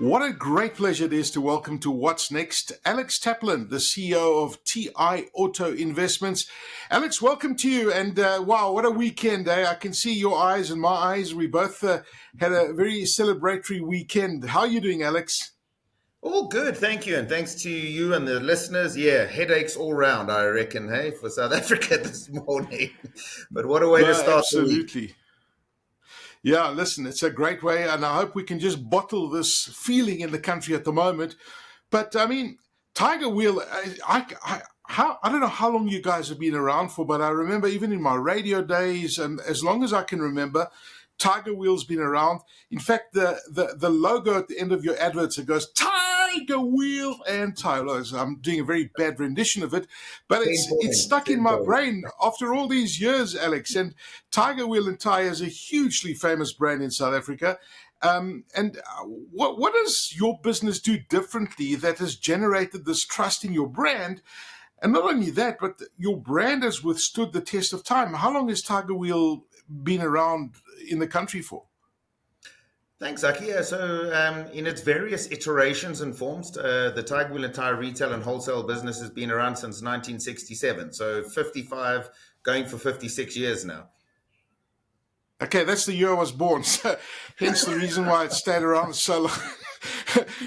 What a great pleasure it is to welcome to What's Next, Alex Taplin, the CEO of TiAuto Investments. Alex, welcome to you. And wow, what a weekend, eh? I can see your eyes and my eyes. We both had a very celebratory weekend. How are you doing, Alex? All good, thank you, and thanks to you and the listeners. Yeah, headaches all round, I reckon, hey, for South Africa this morning. But what a way No, to start the week. absolutely. Yeah, listen, it's a great way, and I hope we can just bottle this feeling in the country at the moment. But I mean, Tiger Wheel, I don't know how long you guys have been around for, but I remember even in my radio days, and as long as I can remember, Tiger Wheel's been around. In fact, the logo at the end of your adverts, it goes Tiger Wheel and Tyres. I'm doing a very bad rendition of it, but it's Tenfold, stuck in my tenfold. brain after all these years, Alex. And Tiger Wheel and Tyre is a hugely famous brand in South Africa. What does your business do differently that has generated this trust in your brand? And not only that, but your brand has withstood the test of time. How long has Tiger Wheel been around in the country for? Thanks, Aki. Yeah, so in its various iterations and forms, the Tiger Wheel Tyre retail and wholesale business has been around since 1967. So 55, going for 56 years now. Okay, that's the year I was born. So hence the reason why it stayed around so long.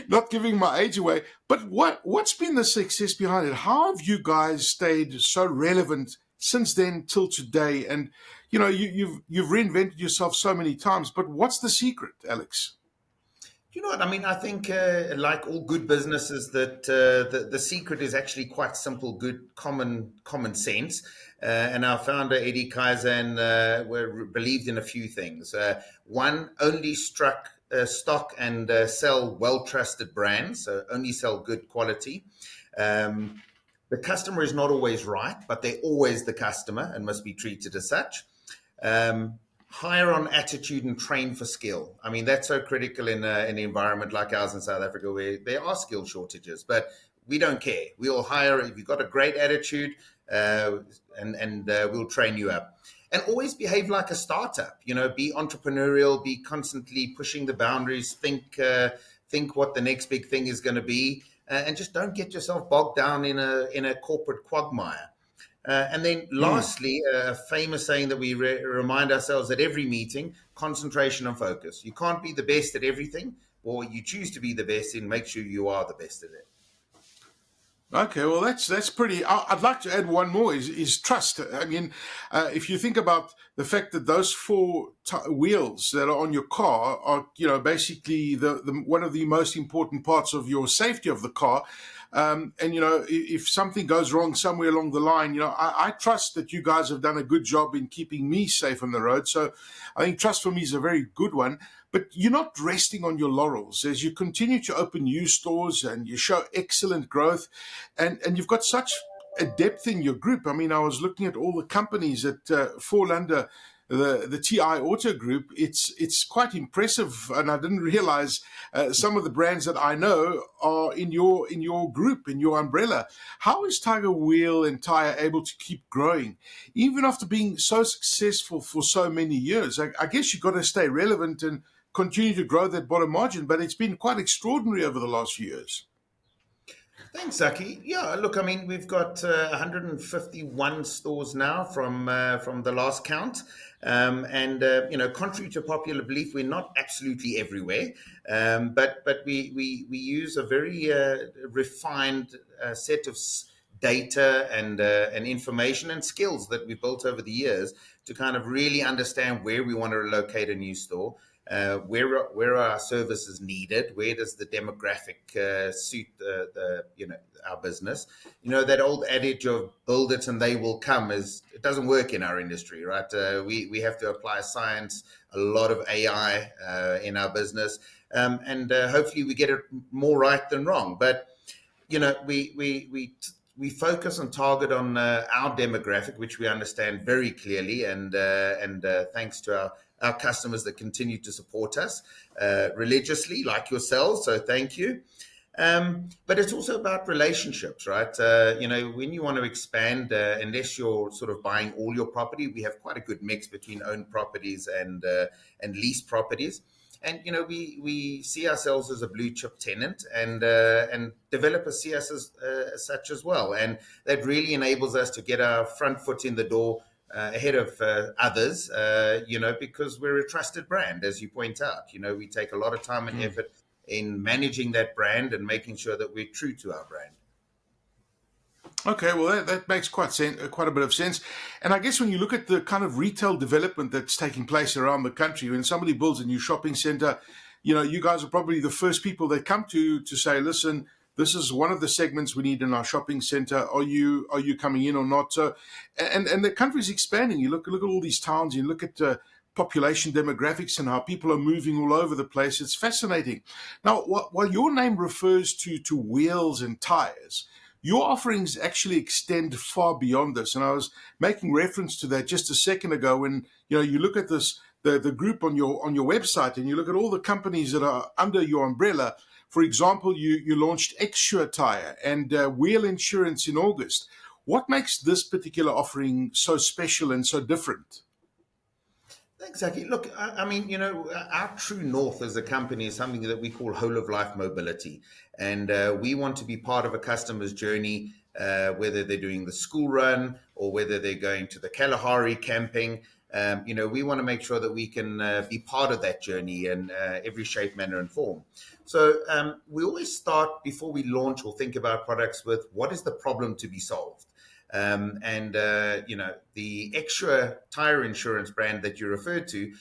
Not giving my age away. But what's been the success behind it? How have you guys stayed so relevant since then till today? And you know, you've reinvented yourself so many times. But what's the secret, Alex? You know what? I mean, I think, like all good businesses, that the secret is actually quite simple, good common sense. And our founder Eddie Kaizen believed in a few things. One, only stock and sell well trusted brands, so only sell good quality. The customer is not always right, but they're always the customer and must be treated as such. Hire on attitude and train for skill. I mean, that's so critical in an environment like ours in South Africa where there are skill shortages, but we don't care. We'll hire if you've got a great attitude, and we'll train you up. And always behave like a startup. You know, be entrepreneurial, be constantly pushing the boundaries, think what the next big thing is going to be, and just don't get yourself bogged down in a corporate quagmire. And then lastly, a famous saying that we remind ourselves at every meeting: concentration and focus. You can't be the best at everything, or you choose to be the best and make sure you are the best at it. Okay, well, that's pretty. I'd like to add one more is trust. I mean, if you think about the fact that those four wheels that are on your car are, you know, basically the one of the most important parts of your safety of the car. And, you know, if something goes wrong somewhere along the line, you know, I trust that you guys have done a good job in keeping me safe on the road. So I think trust for me is a very good one. But you're not resting on your laurels as you continue to open new stores and you show excellent growth. And you've got such a depth in your group. I mean, I was looking at all the companies that fall under the TiAuto Group. It's quite impressive, and I didn't realize some of the brands that I know are in your group, in your umbrella. How is Tiger Wheel and Tyre able to keep growing, even after being so successful for so many years? I guess you've got to stay relevant and continue to grow that bottom margin, but it's been quite extraordinary over the last few years. Thanks, Aki. Yeah, look, I mean, we've got 151 stores now from the last count, and you know, contrary to popular belief, we're not absolutely everywhere, but we use a very refined set of data and information and skills that we've built over the years to kind of really understand where we want to locate a new store. Where are our services needed? Where does the demographic suit our business? You know, that old adage of build it and they will come it doesn't work in our industry, right? We have to apply science, a lot of AI in our business, and hopefully we get it more right than wrong. But you know, we focus and target on our demographic, which we understand very clearly, and thanks to our customers that continue to support us religiously, like yourselves. So thank you. But it's also about relationships, right? You know, when you want to expand, unless you're sort of buying all your property, we have quite a good mix between owned properties and leased properties. And we see ourselves as a blue chip tenant, and developers see us as such as well, and that really enables us to get our front foot in the door ahead of others, because we're a trusted brand, as you point out. We take a lot of time and effort in managing that brand and making sure that we're true to our brand. Okay, well, that makes quite a bit of sense. And I guess when you look at the kind of retail development that's taking place around the country, when somebody builds a new shopping center, you guys are probably the first people they come to say, listen, this is one of the segments we need in our shopping center. Are you coming in or not? So, and the country's expanding. You look at all these towns. You look at population demographics and how people are moving all over the place. It's fascinating. Now, while your name refers to wheels and tires, your offerings actually extend far beyond this. And I was making reference to that just a second ago when you look at this the group on your website and you look at all the companies that are under your umbrella. For example, you launched X-Sure Tyre and Wheel Insurance in August. What makes this particular offering so special and so different? Exactly. Look, I mean, our true north as a company is something that we call whole of life mobility. And we want to be part of a customer's journey, whether they're doing the school run or whether they're going to the Kalahari camping. We want to make sure that we can be part of that journey in every shape, manner, and form. So we always start before we launch or think about products with what is the problem to be solved. The X-Sure Tyre insurance brand that you referred to,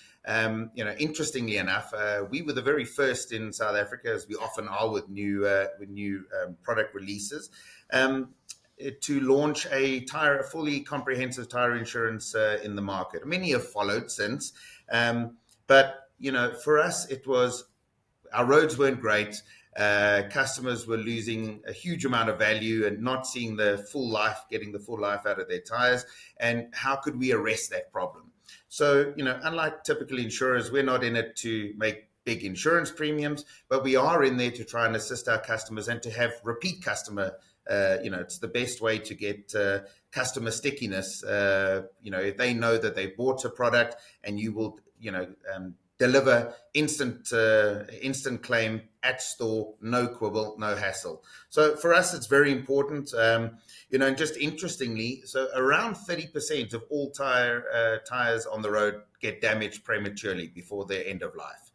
interestingly enough, we were the very first in South Africa, as we often are with new product releases, to launch a fully comprehensive tyre insurance in the market. Many have followed since, but for us, it was our roads weren't great. Customers were losing a huge amount of value and not seeing getting the full life out of their tires. And how could we arrest that problem? So, unlike typical insurers, we're not in it to make big insurance premiums, but we are in there to try and assist our customers and to have repeat customer. It's the best way to get customer stickiness. If they know that they bought a product and you will, deliver instant claim at store, no quibble, no hassle. So for us, it's very important. And just interestingly, so around 30% of all tires on the road get damaged prematurely before their end of life.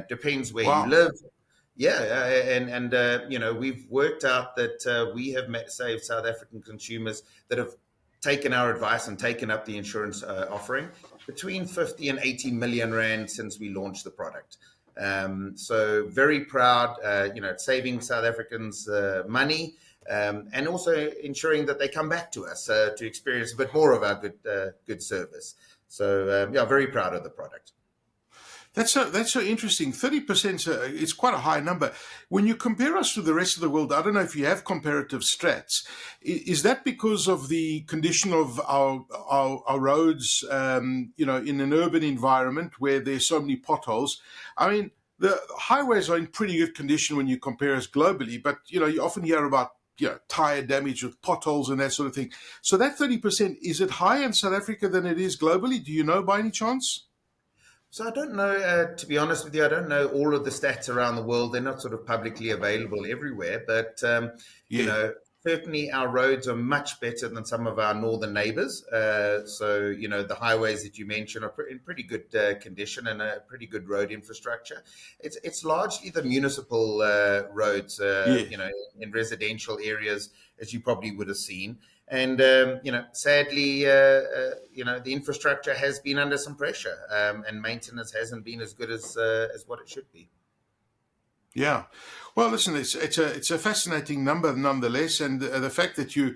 Depends where you live. Yeah, and we've worked out that we have saved South African consumers that have taken our advice and taken up the insurance offering between 50 and 80 million rand since we launched the product. So very proud, saving South Africans money and also ensuring that they come back to us to experience a bit more of our good service. So very proud of the product. That's so interesting. 30% is quite a high number. When you compare us to the rest of the world, I don't know if you have comparative strats. Is that because of the condition of our roads, in an urban environment where there's so many potholes? I mean, the highways are in pretty good condition when you compare us globally, but you often hear about tire damage with potholes and that sort of thing. So that 30%, is it higher in South Africa than it is globally? Do you know by any chance? So I don't know, to be honest with you, I don't know all of the stats around the world. They're not sort of publicly available everywhere, but, certainly our roads are much better than some of our northern neighbors. So, the highways that you mentioned are in pretty good condition and a pretty good road infrastructure. It's largely the municipal roads, in residential areas, as you probably would have seen. And, sadly, the infrastructure has been under some pressure and maintenance hasn't been as good as what it should be. Yeah. Well, listen, it's a fascinating number nonetheless. And the fact that you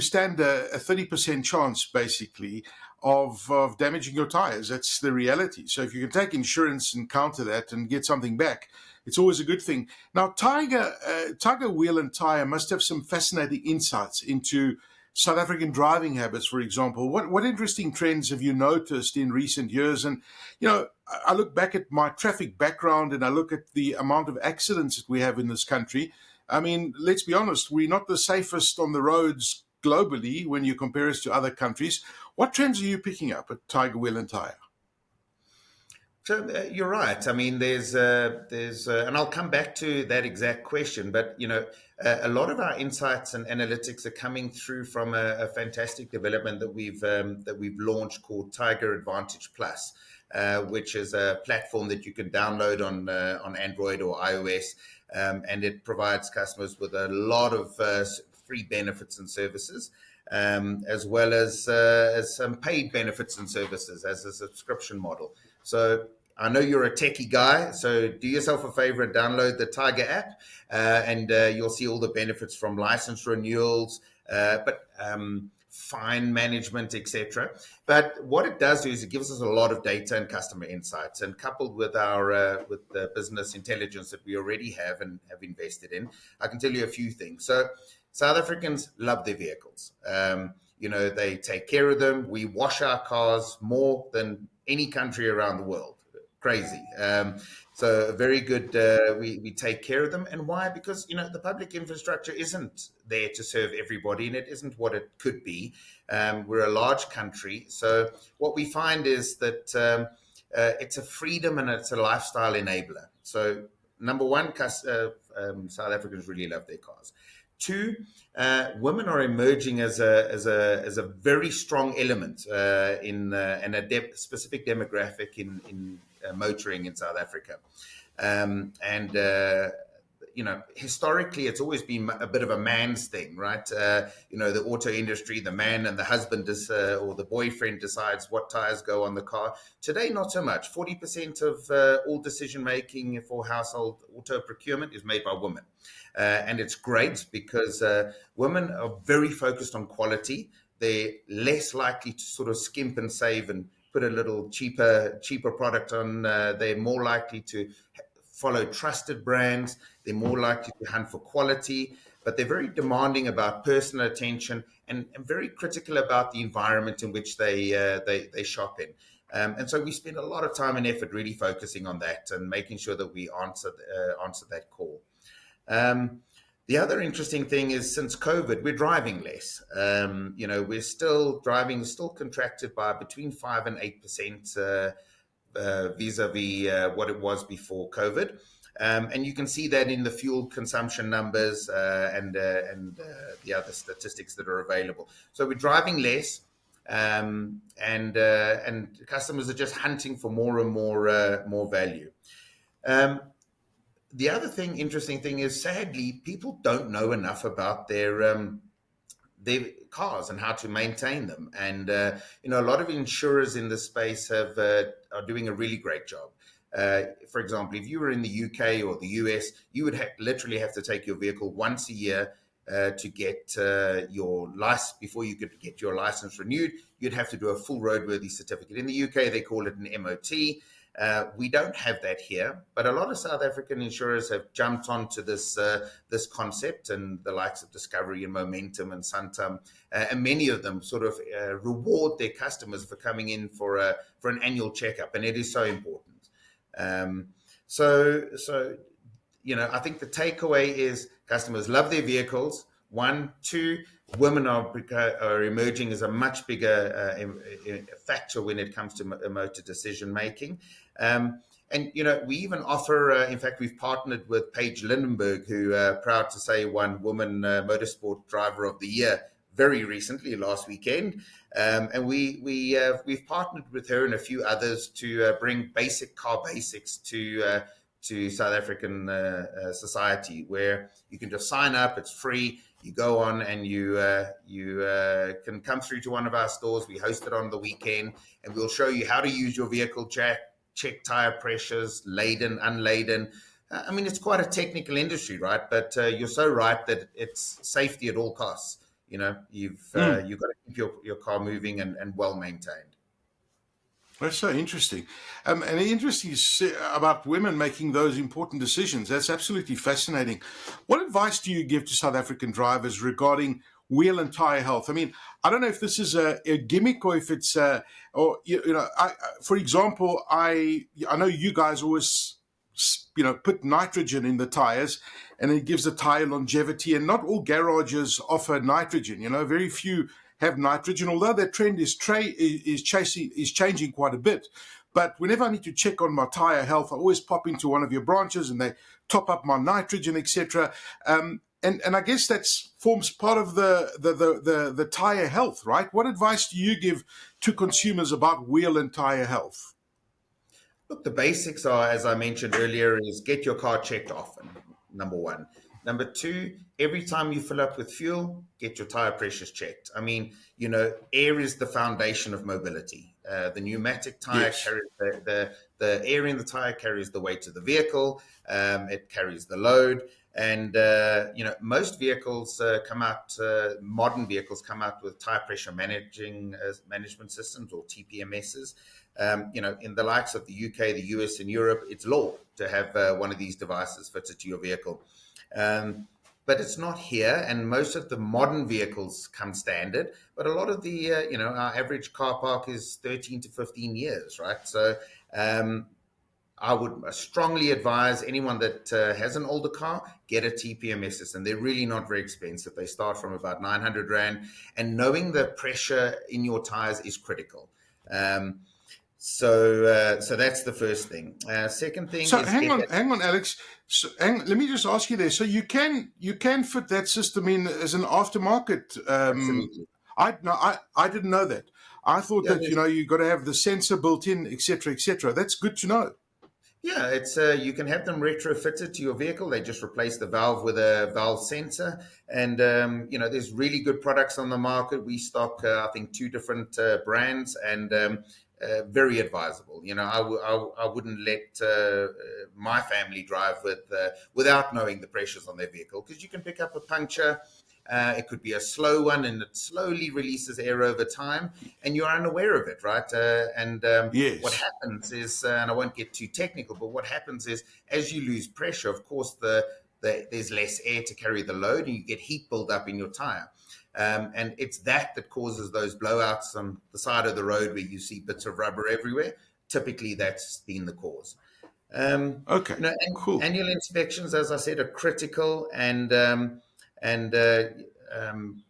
stand a 30% chance basically of damaging your tires. That's the reality. So if you can take insurance and counter that and get something back, it's always a good thing. Now, Tiger Wheel Tyre must have some fascinating insights into South African driving habits, for example. What interesting trends have you noticed in recent years? And, I look back at my traffic background and I look at the amount of accidents that we have in this country. I mean, let's be honest, we're not the safest on the roads globally when you compare us to other countries. What trends are you picking up at Tiger Wheel Tyre? So you're right. I mean, and I'll come back to that exact question. But a lot of our insights and analytics are coming through from a fantastic development that we've launched called Tiger Advantage Plus, which is a platform that you can download on Android or iOS, and it provides customers with a lot of free benefits and services. As well as some paid benefits and services as a subscription model. So I know you're a techie guy, so do yourself a favor and download the Tiger app, and you'll see all the benefits from license renewals, but fine management, etc. But what it does do is it gives us a lot of data and customer insights, and coupled with with the business intelligence that we already have and have invested in, I can tell you a few things. So South Africans love their vehicles. They take care of them. We wash our cars more than any country around the world. Crazy. So very good. We take care of them. And why? Because, the public infrastructure isn't there to serve everybody, and it isn't what it could be. We're a large country. So what we find is that it's a freedom and it's a lifestyle enabler. So number one, South Africans really love their cars. Two, women are emerging as a very strong element in a specific demographic in motoring in South Africa, and historically it's always been a bit of a man's thing, right? The auto industry, the man and the husband or the boyfriend decides what tires go on the car. Today, not so much. 40% of all decision making for household auto procurement is made by women. And it's great because women are very focused on quality. They're less likely to sort of skimp and save and put a little cheaper product on. They're more likely to follow trusted brands. They're more likely to hunt for quality, but they're very demanding about personal attention and very critical about the environment in which they shop in. And so we spend a lot of time and effort really focusing on that and making sure that we answer that call. The other interesting thing is since COVID, we're driving less. We're still contracted by between 5 and 8% vis-a-vis what it was before COVID. And you can see that in the fuel consumption numbers and the other statistics that are available. So we're driving less, and customers are just hunting for more and more value. The other interesting thing is, sadly, people don't know enough about their cars and how to maintain them. And a lot of insurers in this space are doing a really great job. For example, if you were in the UK or the US, you would literally have to take your vehicle once a year to get your license. Before you could get your license renewed, you'd have to do a full roadworthy certificate. In the UK, they call it an MOT. We don't have that here, but a lot of South African insurers have jumped onto this concept, and the likes of Discovery and Momentum and Santam, and many of them sort of reward their customers for coming in for an annual checkup, and it is so important. I think the takeaway is customers love their vehicles. 1, 2, women are emerging as a much bigger factor when it comes to motor decision making. And we even offer, in fact, we've partnered with Paige Lindenberg, who proud to say won Woman Motorsport Driver of the Year very recently, last weekend. And we've partnered with her and a few others to bring basic car basics to South African society, where you can just sign up. It's free. You go on and you can come through to one of our stores. We host it on the weekend, and we'll show you how to use your vehicle, check tire pressures, laden, unladen. I mean, it's quite a technical industry, right? But you're so right that it's safety at all costs. You've got to keep your car moving and well maintained. That's so interesting. And interesting about women making those important decisions. That's absolutely fascinating. What advice do you give to South African drivers regarding wheel and tire health? I mean, I don't know if this is a gimmick or if it's, for example, I know you guys always, put nitrogen in the tires, and it gives the tire longevity. And not all garages offer nitrogen. Very few have nitrogen, although that trend is changing quite a bit. But whenever I need to check on my tire health, I always pop into one of your branches and they top up my nitrogen, etc. And I guess that forms part of the tire health, right? What advice do you give to consumers about wheel and tire health? Look, the basics are, as I mentioned earlier, is get your car checked often, number one. Number two, every time you fill up with fuel, get your tire pressures checked. I mean, air is the foundation of mobility. The pneumatic tire Yes. carries the air in the tire carries the weight of the vehicle. It carries the load. And, most vehicles modern vehicles come out with tire pressure management systems or TPMSs. In the likes of the UK, the US, and Europe, it's law to have one of these devices fitted to your vehicle. But it's not here, and most of the modern vehicles come standard. But a lot of the, our average car park is 13 to 15 years, right? So I would strongly advise anyone that has an older car, get a TPMS system. They're really not very expensive. They start from about 900 Rand, and knowing the pressure in your tires is critical. So that's the first thing. Second thing So is hang on, Alex. Let me just ask you there. So you can fit that system in as an aftermarket. absolutely. I didn't know that. I thought Yeah, that you got to have the sensor built in, etc., etc. That's good to know. it's you can have them retrofitted to your vehicle. They just replace the valve with a valve sensor, and there's really good products on the market. We stock, I think, two different brands, and very advisable. I wouldn't let my family drive without knowing the pressures on their vehicle, because you can pick up a puncture. It could be a slow one, and it slowly releases air over time, and you're unaware of it, right? What Yes. happens is, and I won't get too technical, but what happens is, as you lose pressure, of course, there's less air to carry the load, and you get heat buildup in your tire. And it's that causes those blowouts on the side of the road where you see bits of rubber everywhere. Typically, that's been the cause. Okay. Cool. Annual inspections, as I said, are critical, and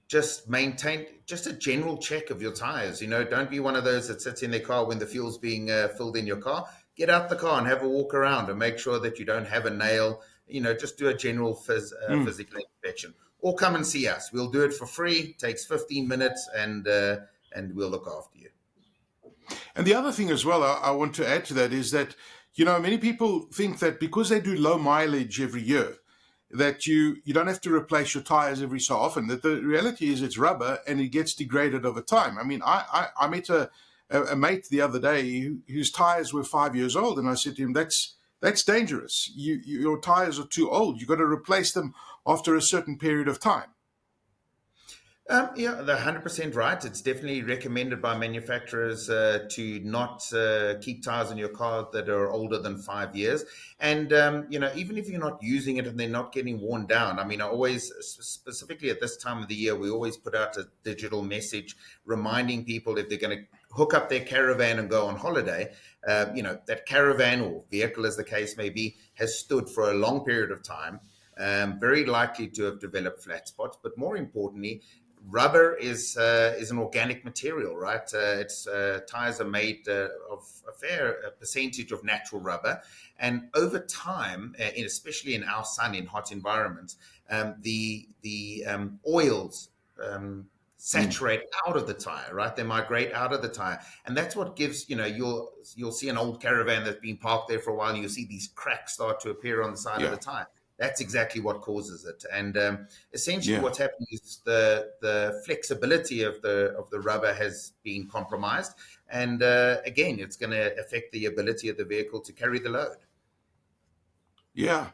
just maintain just a general check of your tires. Don't be one of those that sits in their car when the fuel's being filled in your car. Get out the car and have a walk around and make sure that you don't have a nail. Just do a general physical inspection, or come and see us. We'll do it for free. Takes 15 minutes, and we'll look after you. And the other thing as well, I want to add to that is that, many people think that because they do low mileage every year, that you don't have to replace your tires every so often. That the reality is it's rubber and it gets degraded over time. I mean, I met a mate the other day whose tires were 5 years old, and I said to him, that's dangerous. Your tires are too old. You've got to replace them after a certain period of time. They're 100% right. It's definitely recommended by manufacturers to not keep tires in your car that are older than 5 years. And, even if you're not using it and they're not getting worn down, I mean, I always, specifically at this time of the year, we always put out a digital message reminding people, if they're going to hook up their caravan and go on holiday, that caravan or vehicle, as the case may be, has stood for a long period of time, very likely to have developed flat spots. But more importantly, rubber is an organic material, right? Tires are made of a fair percentage of natural rubber, and over time, especially in our sun, in hot environments, the oils saturate out of the tire, right? They migrate out of the tire, and that's what gives, you'll see an old caravan that's been parked there for a while, and you'll see these cracks start to appear on the side of the tire. That's exactly what causes it. And essentially what's happening is the flexibility of the rubber has been compromised. And again, it's going to affect the ability of the vehicle to carry the load. Yeah.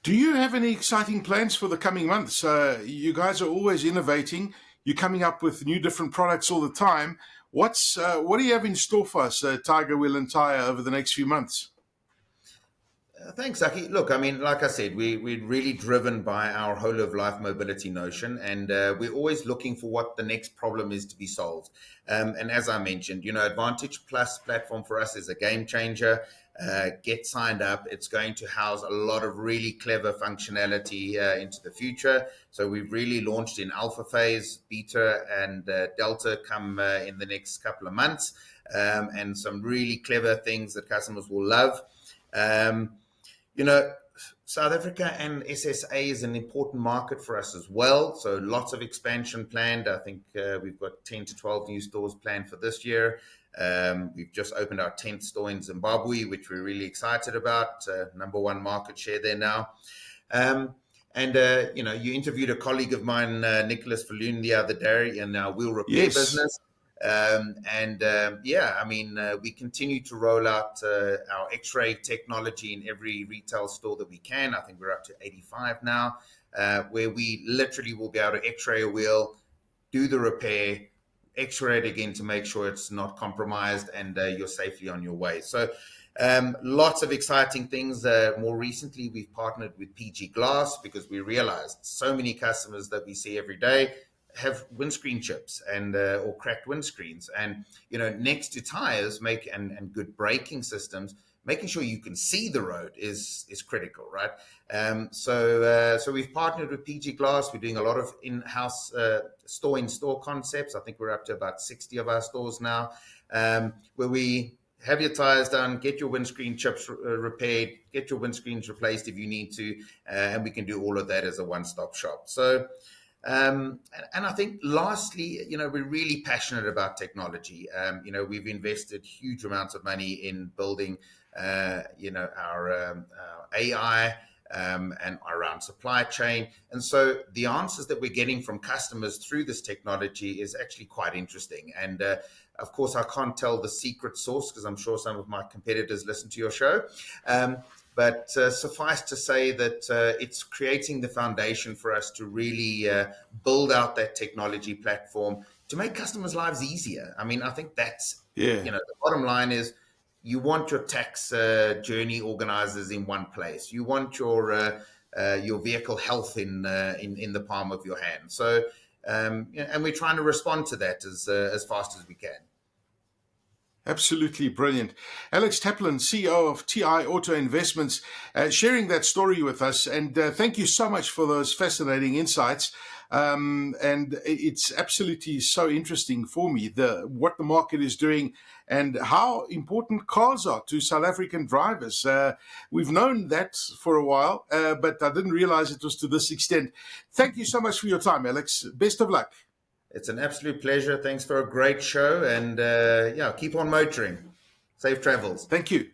Do you have any exciting plans for the coming months? You guys are always innovating. You're coming up with new different products all the time. What do you have in store for us, Tiger Wheel and Tyre, over the next few months? Thanks, Aki. Look, I mean, like I said, we're really driven by our whole of life mobility notion, and we're always looking for what the next problem is to be solved. And as I mentioned, Advantage Plus platform for us is a game changer. Get signed up. It's going to house a lot of really clever functionality into the future. So we've really launched in alpha phase, beta, and delta come in the next couple of months. and some really clever things that customers will love. Um, you know, South Africa and SSA is an important market for us as well. So lots of expansion planned. I think we've got 10 to 12 new stores planned for this year. We've just opened our 10th store in Zimbabwe, which we're really excited about. Number one market share there now. You interviewed a colleague of mine, Nicholas Falloon, the other day in our wheel repair Yes. business. We continue to roll out our X-ray technology in every retail store that we can. I think we're up to 85 now, where we literally will be able to X-ray a wheel, do the repair, X-ray it again to make sure it's not compromised, and you're safely on your way. So lots of exciting things. More recently, we've partnered with PG Glass because we realized so many customers that we see every day have windscreen chips and or cracked windscreens, and next to tires and good braking systems, making sure you can see the road is critical, right? So we've partnered with PG Glass. We're doing a lot of in-house store-in-store concepts. I think we're up to about 60 of our stores now, where we have your tires done, get your windscreen chips repaired, get your windscreens replaced if you need to, and we can do all of that as a one-stop shop. So and I think lastly, we're really passionate about technology. We've invested huge amounts of money in building, our AI and around supply chain. And so the answers that we're getting from customers through this technology is actually quite interesting. And of course, I can't tell the secret sauce because I'm sure some of my competitors listen to your show. But suffice to say that it's creating the foundation for us to really build out that technology platform to make customers' lives easier. I mean, I think that's, the bottom line is you want your tax journey organizers in one place. You want your vehicle health in the palm of your hand. So, and we're trying to respond to that as fast as we can. Absolutely brilliant. Alex Taplin, CEO of TiAuto Investments, sharing that story with us. And thank you so much for those fascinating insights. And it's absolutely so interesting for me, what the market is doing and how important cars are to South African drivers. We've known that for a while, but I didn't realize it was to this extent. Thank you so much for your time, Alex. Best of luck. It's an absolute pleasure. Thanks for a great show. And keep on motoring. Safe travels. Thank you.